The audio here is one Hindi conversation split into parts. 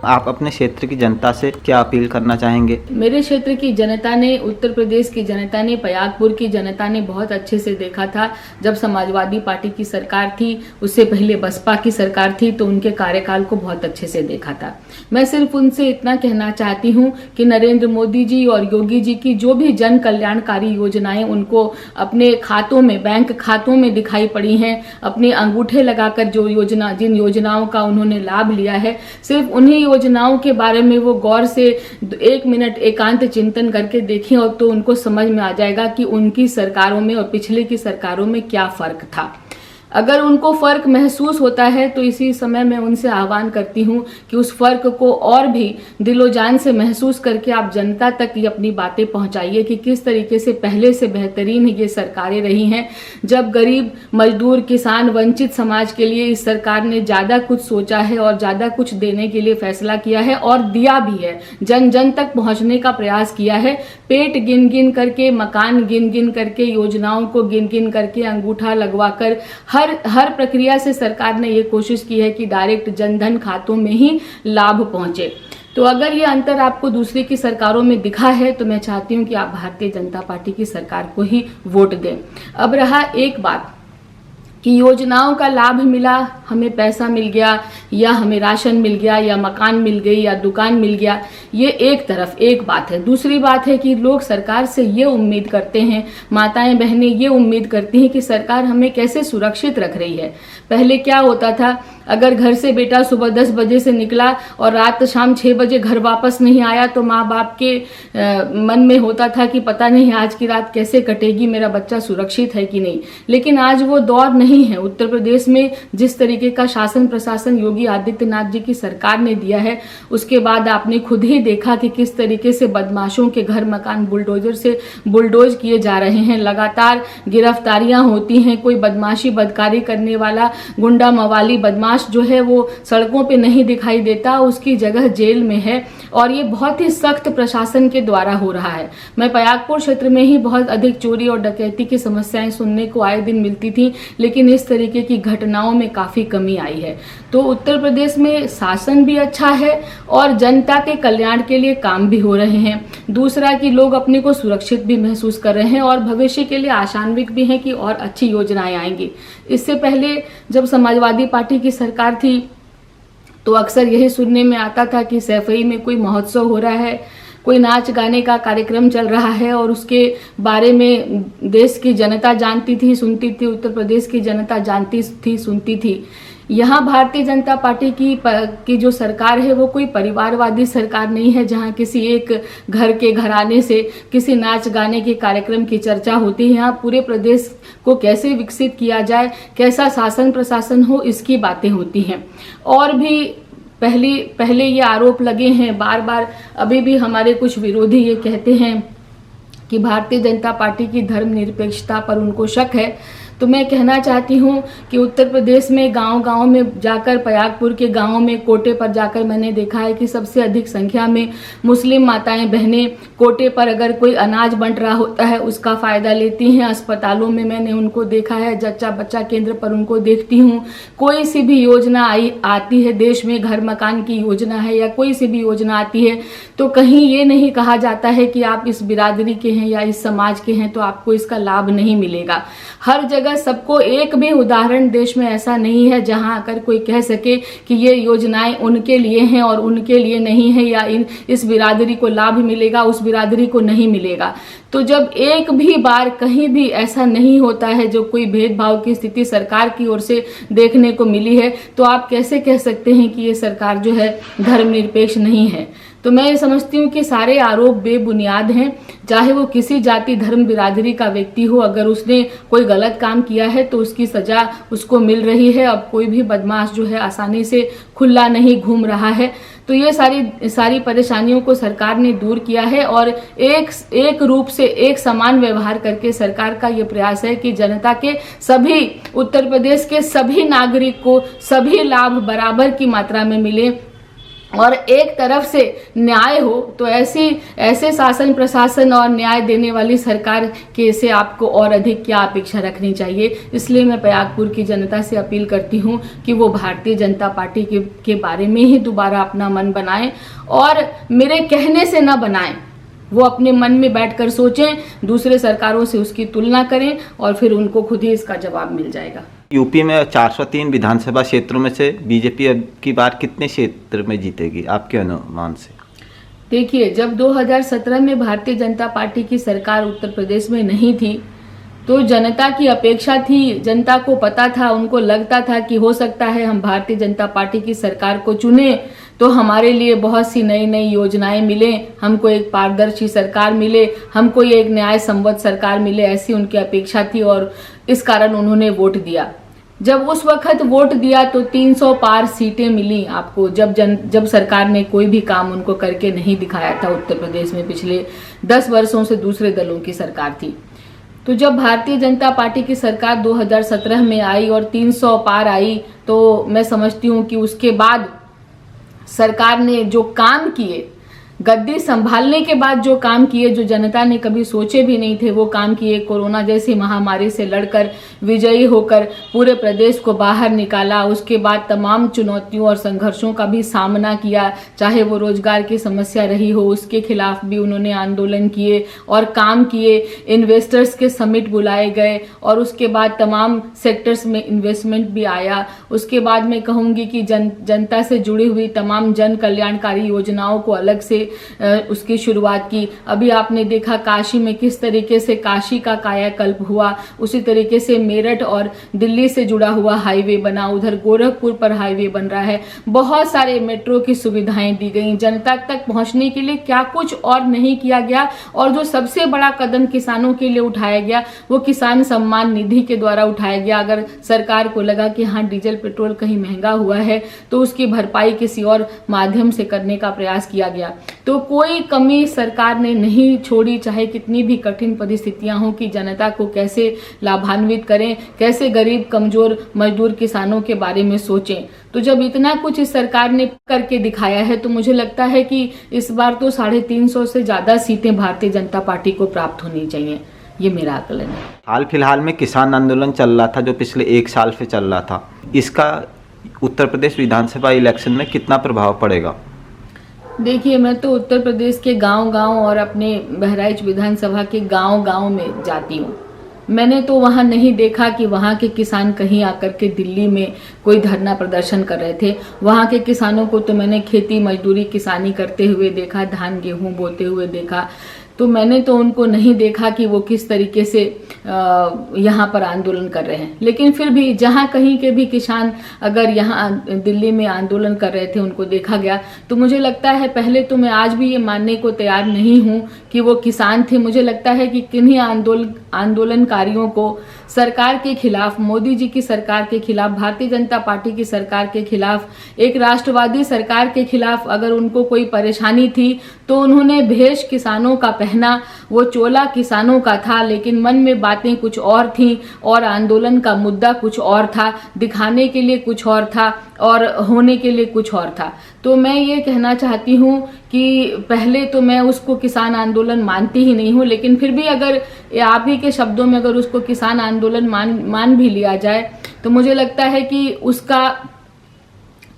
आप अपने क्षेत्र की जनता से क्या अपील करना चाहेंगे? मेरे क्षेत्र की जनता ने, उत्तर प्रदेश की जनता ने, पयागपुर की जनता ने बहुत अच्छे से देखा था। जब समाजवादी पार्टी की सरकार थी, उससे पहले बसपा की सरकार थी, तो उनके कार्यकाल को बहुत अच्छे से देखा था। मैं सिर्फ उनसे इतना कहना चाहती हूँ कि नरेंद्र मोदी जी और योगी जी की जो भी जन कल्याणकारी योजनाएं उनको अपने खातों में, बैंक खातों में दिखाई पड़ी हैं, अपने अंगूठे लगाकर जिन योजनाओं का उन्होंने लाभ लिया है, सिर्फ उन्हीं योजनाओं के बारे में वो गौर से 1 मिनट एकांत चिंतन करके देखें, और तो उनको समझ में आ जाएगा कि उनकी सरकारों में और पिछले की सरकारों में क्या फर्क था। अगर उनको फर्क महसूस होता है तो इसी समय मैं उनसे आह्वान करती हूँ कि उस फर्क को और भी दिलो जान से महसूस करके आप जनता तक ये अपनी बातें पहुंचाइए कि किस तरीके से पहले से बेहतरीन ये सरकारें रही हैं। जब गरीब, मजदूर, किसान, वंचित समाज के लिए इस सरकार ने ज़्यादा कुछ सोचा है और ज़्यादा कुछ देने के लिए फैसला किया है और दिया भी है, जन जन तक पहुँचने का प्रयास किया है। पेट गिन गिन करके, मकान गिन गिन करके, योजनाओं को गिन गिन करके, अंगूठा लगवा कर हर प्रक्रिया से सरकार ने ये कोशिश की है कि डायरेक्ट जनधन खातों में ही लाभ पहुंचे। तो अगर ये अंतर आपको दूसरी की सरकारों में दिखा है तो मैं चाहती हूँ कि आप भारतीय जनता पार्टी की सरकार को ही वोट दें। अब रहा एक बात कि योजनाओं का लाभ मिला, हमें पैसा मिल गया, या हमें राशन मिल गया, या मकान मिल गई, या दुकान मिल गया, ये एक तरफ एक बात है। दूसरी बात है कि लोग सरकार से ये उम्मीद करते हैं, माताएं बहनें ये उम्मीद करती हैं कि सरकार हमें कैसे सुरक्षित रख रही है। पहले क्या होता था, अगर घर से बेटा सुबह 10 बजे से निकला और रात शाम 6 बजे घर वापस नहीं आया तो माँ बाप के मन में होता था कि पता नहीं आज की रात कैसे कटेगी, मेरा बच्चा सुरक्षित है कि नहीं। लेकिन आज वो दौर नहीं है। उत्तर प्रदेश में जिस तरीके का शासन प्रशासन योगी आदित्यनाथ जी की सरकार ने दिया है, उसके बाद आपने खुद ही देखा कि किस तरीके से बदमाशों के घर मकान बुलडोजर से बुलडोज किए जा रहे हैं। लगातार गिरफ्तारियां होती हैं। कोई बदमाशी बदकारी करने वाला गुंडा मवाली बदमाश जो है वो सड़कों पे नहीं दिखाई देता, उसकी जगह जेल में है, और ये बहुत ही सख्त प्रशासन के द्वारा हो रहा है। मैं पयागपुर क्षेत्र में ही बहुत अधिक चोरी और डकैती की समस्याएं सुनने को आए दिन मिलती थी, लेकिन इस तरीके की घटनाओं में काफी कमी आई है। तो उत्तर प्रदेश में शासन भी अच्छा है और जनता के कल्याण के लिए काम भी हो रहे हैं। दूसरा कि लोग अपने को सुरक्षित भी महसूस कर रहे हैं और भविष्य के लिए आशान्वित भी हैं कि और अच्छी योजनाएं आएंगी। इससे पहले जब समाजवादी पार्टी की सरकार थी तो अक्सर यही सुनने में आता था कि सैफई में कोई महोत्सव हो रहा है, कोई नाच गाने का कार्यक्रम चल रहा है, और उसके बारे में देश की जनता जानती थी, सुनती थी, उत्तर प्रदेश की जनता जानती थी, सुनती थी। यहाँ भारतीय जनता पार्टी की जो सरकार है वो कोई परिवारवादी सरकार नहीं है, जहाँ किसी एक घर के घराने से किसी नाच गाने के कार्यक्रम की चर्चा होती है। यहाँ पूरे प्रदेश को कैसे विकसित किया जाए, कैसा शासन प्रशासन हो, इसकी बातें होती हैं। और भी पहले ये आरोप लगे हैं बार बार, अभी भी हमारे कुछ विरोधी ये कहते हैं कि भारतीय जनता पार्टी की धर्मनिरपेक्षता पर उनको शक है। तो मैं कहना चाहती हूँ कि उत्तर प्रदेश में गांव-गांव में जाकर, पयागपुर के गांव में कोटे पर जाकर मैंने देखा है कि सबसे अधिक संख्या में मुस्लिम माताएं बहनें कोटे पर अगर कोई अनाज बंट रहा होता है उसका फ़ायदा लेती हैं। अस्पतालों में मैंने उनको देखा है, जच्चा बच्चा केंद्र पर उनको देखती हूँ। कोई सी भी योजना आती है देश में, घर मकान की योजना है या कोई सी भी योजना आती है, तो कहीं ये नहीं कहा जाता है कि आप इस बिरादरी के हैं या इस समाज के हैं तो आपको इसका लाभ नहीं मिलेगा। हर जगह सबको, एक भी उदाहरण देश में ऐसा नहीं है जहां आकर कोई कह सके कि ये योजनाएं उनके लिए हैं और उनके लिए नहीं है, या इस बिरादरी को लाभ मिलेगा, उस बिरादरी को नहीं मिलेगा। तो जब एक भी बार कहीं भी ऐसा नहीं होता है, जो कोई भेदभाव की स्थिति सरकार की ओर से देखने को मिली है, तो आप कैसे कह सकते हैं कि ये सरकार जो है धर्मनिरपेक्ष नहीं है। तो मैं ये समझती हूँ कि सारे आरोप बेबुनियाद हैं। चाहे वो किसी जाति धर्म बिरादरी का व्यक्ति हो, अगर उसने कोई गलत काम किया है तो उसकी सजा उसको मिल रही है। अब कोई भी बदमाश जो है आसानी से खुला नहीं घूम रहा है। तो ये सारी परेशानियों को सरकार ने दूर किया है और एक रूप से एक समान व्यवहार करके सरकार का ये प्रयास है कि जनता के सभी, उत्तर प्रदेश के सभी नागरिक को सभी लाभ बराबर की मात्रा में मिले। और एक तरफ से न्याय हो, तो ऐसे शासन प्रशासन और न्याय देने वाली सरकार के से आपको और अधिक क्या अपेक्षा रखनी चाहिए। इसलिए मैं प्रयागपुर की जनता से अपील करती हूँ कि वो भारतीय जनता पार्टी के बारे में ही दोबारा अपना मन बनाएं और मेरे कहने से न बनाएं। वो अपने मन में बैठकर सोचें, दूसरे सरकारों से उसकी तुलना करें और फिर उनको खुद ही इसका जवाब मिल जाएगा। यूपी में 403 विधानसभा क्षेत्रों में से बीजेपी अब की बार कितने क्षेत्र में जीतेगी आपके अनुमान से? देखिए, जब 2017 में भारतीय जनता पार्टी की सरकार उत्तर प्रदेश में नहीं थी तो जनता की अपेक्षा थी, जनता को पता था, उनको लगता था कि हो सकता है हम भारतीय जनता पार्टी की सरकार को चुने तो हमारे लिए बहुत सी नई नई योजनाएं मिले, हमको एक पारदर्शी सरकार मिले, हमको ये एक न्याय संवत सरकार मिले, ऐसी उनकी अपेक्षा थी और इस कारण उन्होंने वोट दिया। जब उस वक्त वोट दिया तो 300 पार सीटें मिली आपको, जब सरकार ने कोई भी काम उनको करके नहीं दिखाया था। उत्तर प्रदेश में पिछले 10 वर्षों से दूसरे दलों की सरकार थी। तो जब भारतीय जनता पार्टी की सरकार 2017 में आई और 300 पार आई तो मैं समझती हूँ कि उसके बाद सरकार ने जो काम किए, गद्दी संभालने के बाद जो काम किए, जो जनता ने कभी सोचे भी नहीं थे वो काम किए। कोरोना जैसी महामारी से लड़कर विजयी होकर पूरे प्रदेश को बाहर निकाला। उसके बाद तमाम चुनौतियों और संघर्षों का भी सामना किया, चाहे वो रोजगार की समस्या रही हो, उसके खिलाफ भी उन्होंने आंदोलन किए और काम किए। इन्वेस्टर्स के समिट बुलाए गए और उसके बाद तमाम सेक्टर्स में इन्वेस्टमेंट भी आया। उसके बाद मैं कहूँगी कि जनता से जुड़ी हुई तमाम जन कल्याणकारी योजनाओं को अलग से उसकी शुरुआत की। अभी आपने देखा काशी में किस तरीके से काशी का कायाकल्प हुआ, उसी तरीके से मेरठ और दिल्ली से जुड़ा हुआ हाईवे बना, उधर गोरखपुर पर हाईवे बन रहा है। बहुत सारे मेट्रो की सुविधाएं दी गई। जनता तक पहुंचने के लिए क्या कुछ और नहीं किया गया। और जो सबसे बड़ा कदम किसानों के लिए उठाया गया वो किसान सम्मान निधि के द्वारा उठाया गया। अगर सरकार को लगा कि हाँ डीजल पेट्रोल कहीं महंगा हुआ है तो उसकी भरपाई किसी और माध्यम से करने का प्रयास किया गया। तो कोई कमी सरकार ने नहीं छोड़ी, चाहे कितनी भी कठिन परिस्थितियां हों, कि जनता को कैसे लाभान्वित करें, कैसे गरीब कमजोर मजदूर किसानों के बारे में सोचें। तो जब इतना कुछ इस सरकार ने करके दिखाया है तो मुझे लगता है कि इस बार तो 350 से ज्यादा सीटें भारतीय जनता पार्टी को प्राप्त होनी चाहिए। ये मेरा आकलन है। हाल फिलहाल में किसान आंदोलन चल रहा था जो पिछले 1 साल से चल रहा था, इसका उत्तर प्रदेश विधानसभा इलेक्शन में कितना प्रभाव पड़ेगा? देखिए, मैं तो उत्तर प्रदेश के गांव-गांव और अपने बहराइच विधानसभा के गांव-गांव में जाती हूँ। मैंने तो वहाँ नहीं देखा कि वहाँ के किसान कहीं आकर के दिल्ली में कोई धरना प्रदर्शन कर रहे थे। वहाँ के किसानों को तो मैंने खेती मजदूरी किसानी करते हुए देखा, धान गेहूँ बोते हुए देखा। तो मैंने तो उनको नहीं देखा कि वो किस तरीके से यहाँ पर आंदोलन कर रहे हैं। लेकिन फिर भी जहाँ कहीं के भी किसान अगर यहाँ दिल्ली में आंदोलन कर रहे थे उनको देखा गया, तो मुझे लगता है, पहले तो मैं आज भी ये मानने को तैयार नहीं हूँ कि वो किसान थे। मुझे लगता है कि किन्हीं आंदोलनकारियों को सरकार के खिलाफ, मोदी जी की सरकार के खिलाफ, भारतीय जनता पार्टी की सरकार के खिलाफ, एक राष्ट्रवादी सरकार के खिलाफ अगर उनको कोई परेशानी थी तो उन्होंने भेष किसानों का पहना, वो चोला किसानों का था, लेकिन मन में बातें कुछ और थीं और आंदोलन का मुद्दा कुछ और था, दिखाने के लिए कुछ और था और होने के लिए कुछ और था। तो मैं ये कहना चाहती हूँ कि पहले तो मैं उसको किसान आंदोलन मानती ही नहीं हूँ, लेकिन फिर भी अगर आप ही के शब्दों में अगर उसको किसान आंदोलन मान भी लिया जाए तो मुझे लगता है कि उसका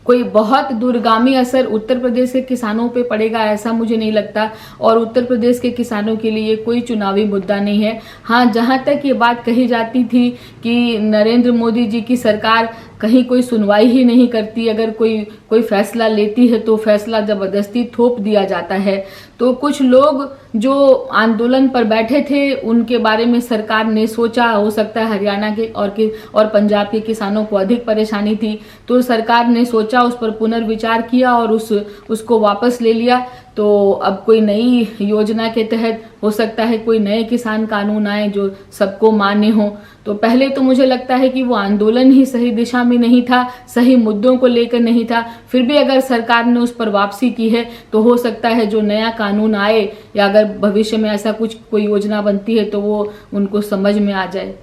कोई बहुत दूरगामी असर उत्तर प्रदेश के किसानों पे पड़ेगा ऐसा मुझे नहीं लगता। और उत्तर प्रदेश के किसानों के लिए कोई चुनावी मुद्दा नहीं है। हाँ, जहाँ तक ये बात कही जाती थी कि नरेंद्र मोदी जी की सरकार कहीं कोई सुनवाई ही नहीं करती, अगर कोई फैसला लेती है तो फैसला जबरदस्ती थोप दिया जाता है, तो कुछ लोग जो आंदोलन पर बैठे थे उनके बारे में सरकार ने सोचा, हो सकता है हरियाणा के और पंजाब के किसानों को अधिक परेशानी थी तो सरकार ने सोचा, उस पर पुनर्विचार किया और उसको वापस ले लिया। तो अब कोई नई योजना के तहत हो सकता है कोई नए किसान कानून आए जो सबको मान्य हो। तो पहले तो मुझे लगता है कि वो आंदोलन ही सही दिशा में नहीं था, सही मुद्दों को लेकर नहीं था। फिर भी अगर सरकार ने उस पर वापसी की है तो हो सकता है जो नया कानून आए या अगर भविष्य में ऐसा कोई योजना बनती है तो वो उनको समझ में आ जाए।